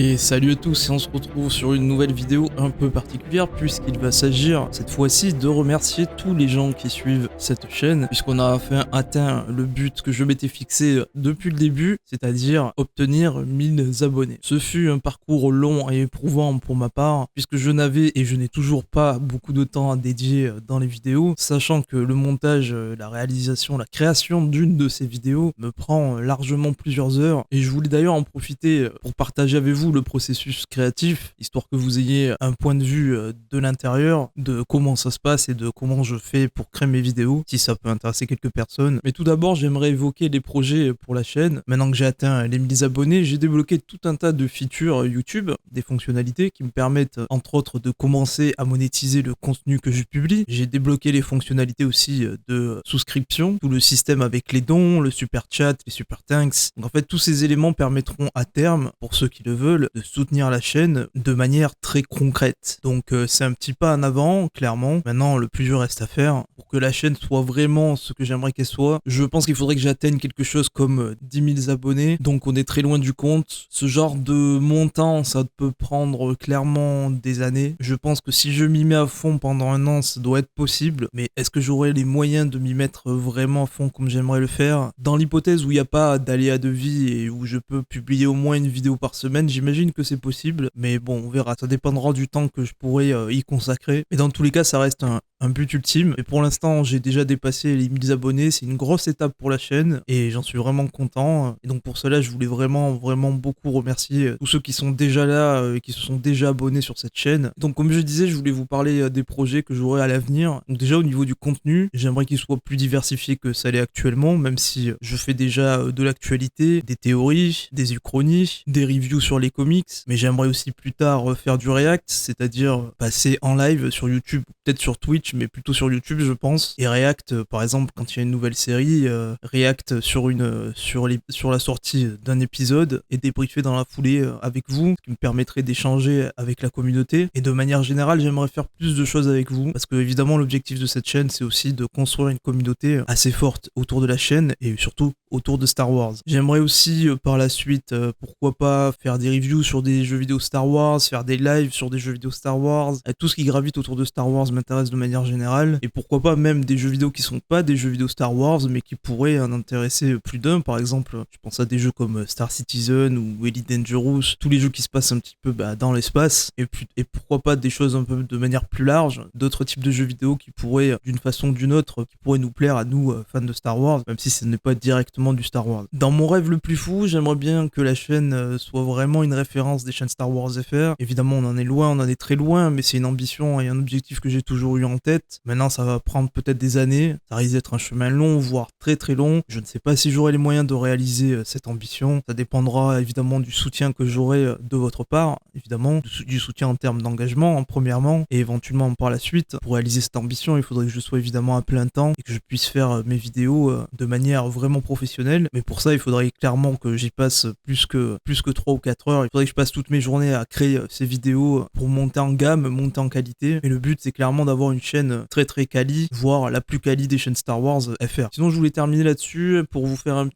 Et salut à tous, et on se retrouve sur une nouvelle vidéo un peu particulière puisqu'il va s'agir cette fois-ci de remercier tous les gens qui suivent cette chaîne puisqu'on a atteint le but que je m'étais fixé depuis le début, c'est-à-dire obtenir 1000 abonnés. Ce fut un parcours long et éprouvant pour ma part puisque je n'avais et je n'ai toujours pas beaucoup de temps à dédier dans les vidéos, sachant que le montage, la réalisation, la création d'une de ces vidéos me prend largement plusieurs heures et je voulais d'ailleurs en profiter pour partager avec vous le processus créatif, histoire que vous ayez un point de vue de l'intérieur, de comment ça se passe et de comment je fais pour créer mes vidéos, si ça peut intéresser quelques personnes. Mais tout d'abord, j'aimerais évoquer les projets pour la chaîne. Maintenant que j'ai atteint les 1000 abonnés, j'ai débloqué tout un tas de features YouTube, des fonctionnalités qui me permettent, entre autres, de commencer à monétiser le contenu que je publie. J'ai débloqué les fonctionnalités aussi de souscription, tout le système avec les dons, le super chat, les super thanks. Donc en fait, tous ces éléments permettront à terme, pour ceux qui le veulent, de soutenir la chaîne de manière très concrète. Donc c'est un petit pas en avant, clairement. Maintenant, le plus dur reste à faire pour que la chaîne soit vraiment ce que j'aimerais qu'elle soit. Je pense qu'il faudrait que j'atteigne quelque chose comme 10 000 abonnés, donc on est très loin du compte. Ce genre de montant, ça peut prendre clairement des années. Je pense que si je m'y mets à fond pendant un an, ça doit être possible, mais est-ce que j'aurai les moyens de m'y mettre vraiment à fond comme j'aimerais le faire? Dans l'hypothèse où il n'y a pas d'aléa de vie et où je peux publier au moins une vidéo par semaine, j'imagine que c'est possible, mais bon, on verra. Ça dépendra du temps que je pourrai y consacrer. Mais dans tous les cas, ça reste un but ultime. Et pour l'instant, j'ai déjà dépassé les 1000 abonnés. C'est une grosse étape pour la chaîne et j'en suis vraiment content. Et donc pour cela, je voulais vraiment beaucoup remercier tous ceux qui sont déjà là et qui se sont déjà abonnés sur cette chaîne. Donc comme je disais, je voulais vous parler des projets que j'aurai à l'avenir. Donc déjà au niveau du contenu, j'aimerais qu'il soit plus diversifié que ça l'est actuellement, même si je fais déjà de l'actualité, des théories, des uchronies, des reviews sur les comics, mais j'aimerais aussi plus tard faire du react, c'est-à-dire passer en live sur YouTube, peut-être sur Twitch, mais plutôt sur YouTube je pense, et react par exemple quand il y a une nouvelle série, react sur la sortie d'un épisode et débriefer dans la foulée avec vous, ce qui me permettrait d'échanger avec la communauté, et de manière générale j'aimerais faire plus de choses avec vous, parce que évidemment l'objectif de cette chaîne c'est aussi de construire une communauté assez forte autour de la chaîne, et surtout autour de Star Wars. J'aimerais aussi par la suite, pourquoi pas, faire des reviews sur des jeux vidéo Star Wars, faire des lives sur des jeux vidéo Star Wars. Tout ce qui gravite autour de Star Wars m'intéresse de manière générale, et pourquoi pas même des jeux vidéo qui sont pas des jeux vidéo Star Wars, mais qui pourraient en intéresser plus d'un. Par exemple, je pense à des jeux comme Star Citizen ou Elite Dangerous, tous les jeux qui se passent un petit peu dans l'espace, et pourquoi pas des choses un peu de manière plus large, d'autres types de jeux vidéo qui pourraient, d'une façon ou d'une autre, qui pourraient nous plaire à nous, fans de Star Wars, même si ce n'est pas directement du Star Wars. Dans mon rêve le plus fou, j'aimerais bien que la chaîne soit vraiment une référence des chaînes Star Wars FR. Évidemment, on en est loin, on en est très loin, mais c'est une ambition et un objectif que j'ai toujours eu en tête. Maintenant, ça va prendre peut-être des années, ça risque d'être un chemin long, voire très très long. Je ne sais pas si j'aurai les moyens de réaliser cette ambition. Ça dépendra évidemment du soutien que j'aurai de votre part, évidemment, du soutien en termes d'engagement, premièrement, et éventuellement par la suite. Pour réaliser cette ambition, il faudrait que je sois évidemment à plein temps et que je puisse faire mes vidéos de manière vraiment professionnelle. Mais pour ça, il faudrait clairement que j'y passe plus que 3 ou 4 heures. Il faudrait que je passe toutes mes journées à créer ces vidéos pour monter en gamme, monter en qualité. Et le but, c'est clairement d'avoir une chaîne très très quali, voire la plus quali des chaînes Star Wars FR. Sinon, je voulais terminer là-dessus pour vous faire un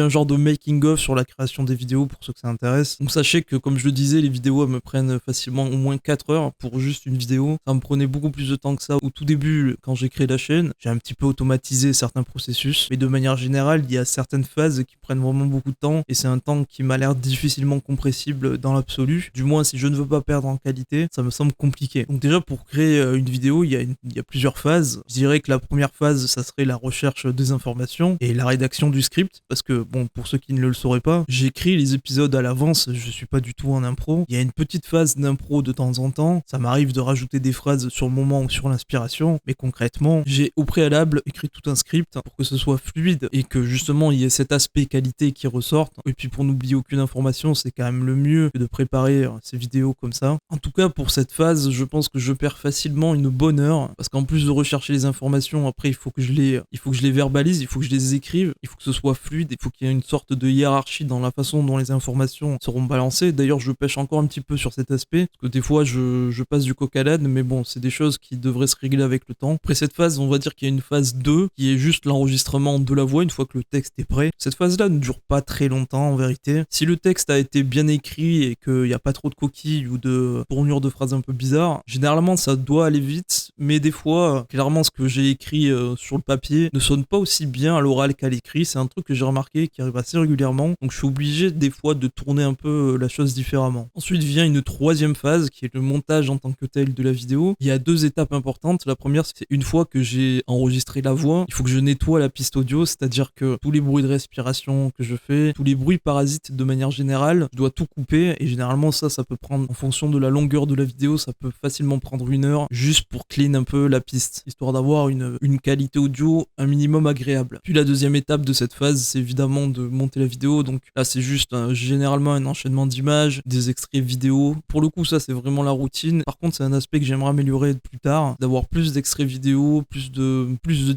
genre de making of sur la création des vidéos pour ceux que ça intéresse. Donc sachez que, comme je le disais, les vidéos me prennent facilement au moins 4 heures pour juste une vidéo. Ça me prenait beaucoup plus de temps que ça au tout début quand j'ai créé la chaîne. J'ai un petit peu automatisé certains processus, mais de manière générale, il y a certaines phases qui prennent vraiment beaucoup de temps et c'est un temps qui m'a l'air difficilement compressible dans l'absolu. Du moins, si je ne veux pas perdre en qualité, ça me semble compliqué. Donc déjà, pour créer une vidéo, il y a plusieurs phases. Je dirais que la première phase, ça serait la recherche des informations et la rédaction du script, parce que bon, pour ceux qui ne le sauraient pas, j'écris les épisodes à l'avance, je suis pas du tout en impro. Il y a une petite phase d'impro de temps en temps, ça m'arrive de rajouter des phrases sur le moment ou sur l'inspiration, mais concrètement, j'ai au préalable écrit tout un script pour que ce soit fluide et que justement il y ait cet aspect qualité qui ressorte. Et puis pour n'oublier aucune information, c'est quand même le mieux que de préparer ces vidéos comme ça. En tout cas, pour cette phase, je pense que je perds facilement facilement une bonne heure, parce qu'en plus de rechercher les informations, après il faut que je les verbalise, il faut que je les écrive, il faut que ce soit fluide, il faut qu'il y ait une sorte de hiérarchie dans la façon dont les informations seront balancées. D'ailleurs, je pêche encore un petit peu sur cet aspect, parce que des fois je passe du coq à l'âne, mais bon, c'est des choses qui devraient se régler avec le temps. Après cette phase, on va dire qu'il y a une phase 2, qui est juste l'enregistrement de la voix une fois que le texte est prêt. Cette phase-là ne dure pas très longtemps en vérité. Si le texte a été bien écrit et qu'il n'y a pas trop de coquilles ou de tournures de phrases un peu bizarres, généralement ça doit aller vite, mais des fois, clairement ce que j'ai écrit sur le papier ne sonne pas aussi bien à l'oral qu'à l'écrit. C'est un truc que j'ai remarqué qui arrive assez régulièrement, donc je suis obligé des fois de tourner un peu la chose différemment. Ensuite vient une troisième phase qui est le montage en tant que tel de la vidéo. Il y a 2 étapes importantes. La première, c'est une fois que j'ai enregistré la voix, il faut que je nettoie la piste audio, c'est-à-dire que tous les bruits de respiration que je fais, tous les bruits parasites de manière générale, je dois tout couper, et généralement ça peut prendre, en fonction de la longueur de la vidéo, ça peut facilement prendre 1 heure juste pour clean un peu la piste, histoire d'avoir une qualité audio un minimum agréable. Puis la deuxième étape de cette phase, c'est évidemment de monter la vidéo. Donc là c'est juste généralement un enchaînement d'images, des extraits vidéo. Pour le coup ça c'est vraiment la routine. Par contre c'est un aspect que j'aimerais améliorer plus tard, d'avoir plus d'extraits vidéo, plus de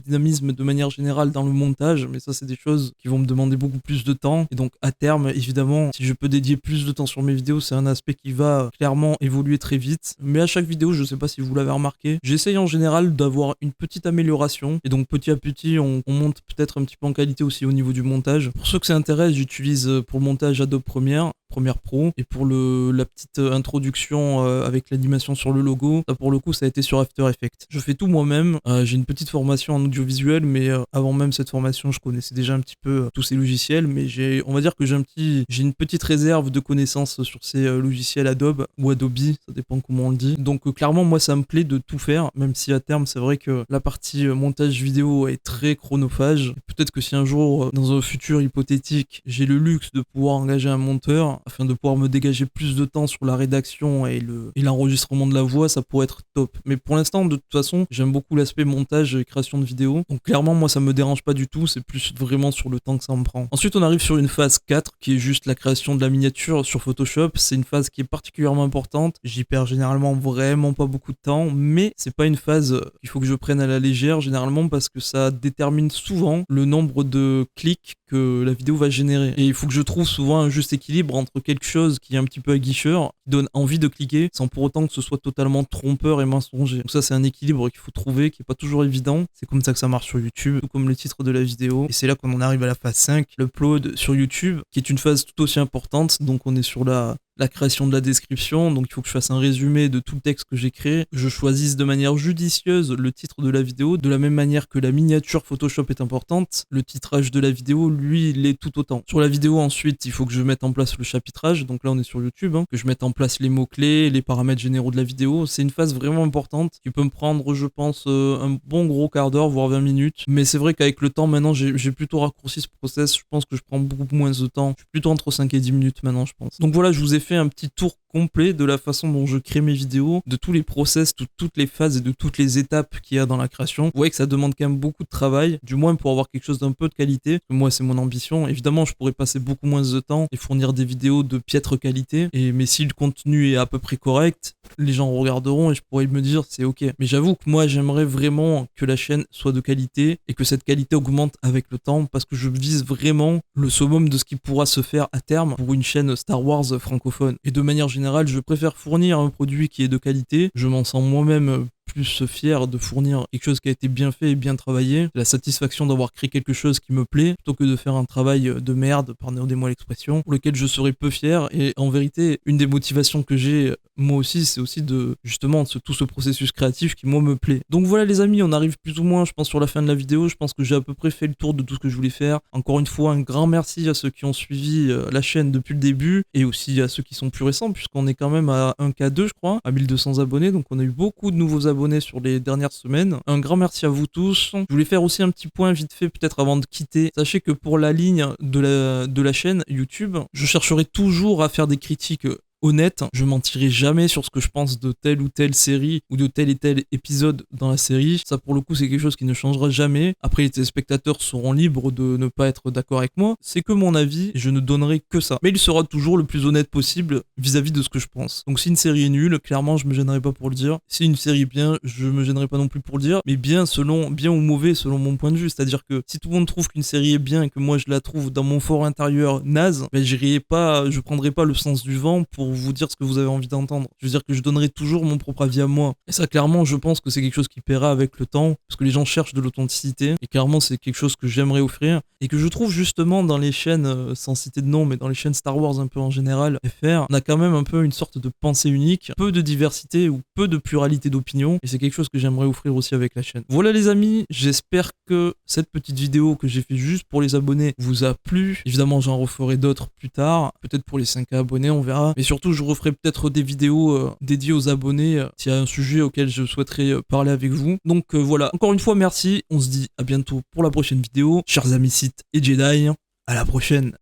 dynamisme de manière générale dans le montage, mais ça c'est des choses qui vont me demander beaucoup plus de temps, et donc à terme évidemment si je peux dédier plus de temps sur mes vidéos, c'est un aspect qui va clairement évoluer très vite. Mais à chaque vidéo, je sais pas si vous l'avez remarqué, j'essaye en général d'avoir une petite amélioration, et donc petit à petit on monte peut-être un petit peu en qualité aussi au niveau du montage. Pour ceux que ça intéresse, j'utilise pour le montage Adobe Premiere Pro, et pour la petite introduction avec l'animation sur le logo, ça pour le coup ça a été sur After Effects. Je fais tout moi-même, j'ai une petite formation en audiovisuel, mais avant même cette formation je connaissais déjà un petit peu tous ces logiciels, mais on va dire que j'ai une petite réserve de connaissances sur ces logiciels Adobe ou Adobe, ça dépend comment on le dit. Donc clairement moi ça me plaît de tout faire, même si à terme c'est vrai que la partie montage vidéo est très chronophage. Peut-être que si un jour dans un futur hypothétique j'ai le luxe de pouvoir engager un monteur afin de pouvoir me dégager plus de temps sur la rédaction et l'enregistrement de la voix, ça pourrait être top. Mais pour l'instant, de toute façon, j'aime beaucoup l'aspect montage et création de vidéos. Donc clairement, moi, ça me dérange pas du tout, c'est plus vraiment sur le temps que ça me prend. Ensuite, on arrive sur une phase 4, qui est juste la création de la miniature sur Photoshop. C'est une phase qui est particulièrement importante. J'y perds généralement vraiment pas beaucoup de temps, mais c'est pas une phase qu'il faut que je prenne à la légère, généralement, parce que ça détermine souvent le nombre de clics que la vidéo va générer. Et il faut que je trouve souvent un juste équilibre entre quelque chose qui est un petit peu aguicheur, qui donne envie de cliquer, sans pour autant que ce soit totalement trompeur et mensonger. Donc ça, c'est un équilibre qu'il faut trouver, qui est pas toujours évident. C'est comme ça que ça marche sur YouTube, tout comme le titre de la vidéo. Et c'est là qu'on en arrive à la phase 5, l'upload sur YouTube, qui est une phase tout aussi importante. Donc on est sur la création de la description, donc il faut que je fasse un résumé de tout le texte que j'ai créé, je choisisse de manière judicieuse le titre de la vidéo, de la même manière que la miniature Photoshop est importante, le titrage de la vidéo, lui, il est tout autant. Sur la vidéo, ensuite, il faut que je mette en place le chapitrage, donc là on est sur YouTube, que je mette en place les mots-clés, les paramètres généraux de la vidéo. C'est une phase vraiment importante qui peut me prendre, je pense, un bon gros quart d'heure, voire 20 minutes, mais c'est vrai qu'avec le temps, maintenant, j'ai plutôt raccourci ce process, je pense que je prends beaucoup moins de temps, je suis plutôt entre 5 et 10 minutes maintenant, je pense. Donc voilà, je vous ai fait un petit tour complet de la façon dont je crée mes vidéos, de tous les process, toutes les phases et de toutes les étapes qu'il y a dans la création. Vous voyez que ça demande quand même beaucoup de travail, du moins pour avoir quelque chose d'un peu de qualité. Moi, c'est mon ambition. Évidemment, je pourrais passer beaucoup moins de temps et fournir des vidéos de piètre qualité. Mais si le contenu est à peu près correct, les gens regarderont et je pourrais me dire c'est ok. Mais j'avoue que moi, j'aimerais vraiment que la chaîne soit de qualité et que cette qualité augmente avec le temps, parce que je vise vraiment le summum de ce qui pourra se faire à terme pour une chaîne Star Wars francophone. Et de manière générale, je préfère fournir un produit qui est de qualité. Je m'en sens moi-même plus fier de fournir quelque chose qui a été bien fait et bien travaillé, la satisfaction d'avoir créé quelque chose qui me plaît, plutôt que de faire un travail de merde, pardonnez-moi l'expression, pour lequel je serais peu fier. Et en vérité, une des motivations que j'ai moi aussi, c'est aussi de justement tout ce processus créatif qui moi me plaît. Donc voilà les amis, on arrive plus ou moins, je pense, sur la fin de la vidéo. Je pense que j'ai à peu près fait le tour de tout ce que je voulais faire. Encore une fois, un grand merci à ceux qui ont suivi la chaîne depuis le début, et aussi à ceux qui sont plus récents, puisqu'on est quand même à 1K2 je crois, à 1200 abonnés, donc on a eu beaucoup de nouveaux abonnés sur les dernières semaines. Un grand merci à vous tous. Je voulais faire aussi un petit point vite fait peut-être avant de quitter. Sachez que pour la ligne de la chaîne YouTube, je chercherai toujours à faire des critiques honnête. Je mentirai jamais sur ce que je pense de telle ou telle série ou de tel et tel épisode dans la série. Ça, pour le coup, c'est quelque chose qui ne changera jamais. Après, les téléspectateurs seront libres de ne pas être d'accord avec moi. C'est que mon avis et je ne donnerai que ça. Mais il sera toujours le plus honnête possible vis-à-vis de ce que je pense. Donc si une série est nulle, clairement, je me gênerai pas pour le dire. Si une série est bien, je me gênerai pas non plus pour le dire. Mais bien ou mauvais selon mon point de vue. C'est-à-dire que si tout le monde trouve qu'une série est bien et que moi je la trouve dans mon fort intérieur naze, ben je prendrai pas le sens du vent pour vous dire ce que vous avez envie d'entendre. Je veux dire que je donnerai toujours mon propre avis à moi. Et ça, clairement, je pense que c'est quelque chose qui paiera avec le temps, parce que les gens cherchent de l'authenticité. Et clairement, c'est quelque chose que j'aimerais offrir et que je trouve justement dans les chaînes, sans citer de nom, mais dans les chaînes Star Wars un peu en général, FR, on a quand même un peu une sorte de pensée unique, peu de diversité ou peu de pluralité d'opinion. Et c'est quelque chose que j'aimerais offrir aussi avec la chaîne. Voilà les amis, j'espère que cette petite vidéo que j'ai fait juste pour les abonnés vous a plu. Évidemment, j'en referai d'autres plus tard, peut-être pour les 5K abonnés, on verra. Mais surtout, je referai peut-être des vidéos dédiées aux abonnés s'il y a un sujet auquel je souhaiterais parler avec vous. Donc voilà, encore une fois, merci. On se dit à bientôt pour la prochaine vidéo. Chers amis Sith et Jedi, à la prochaine.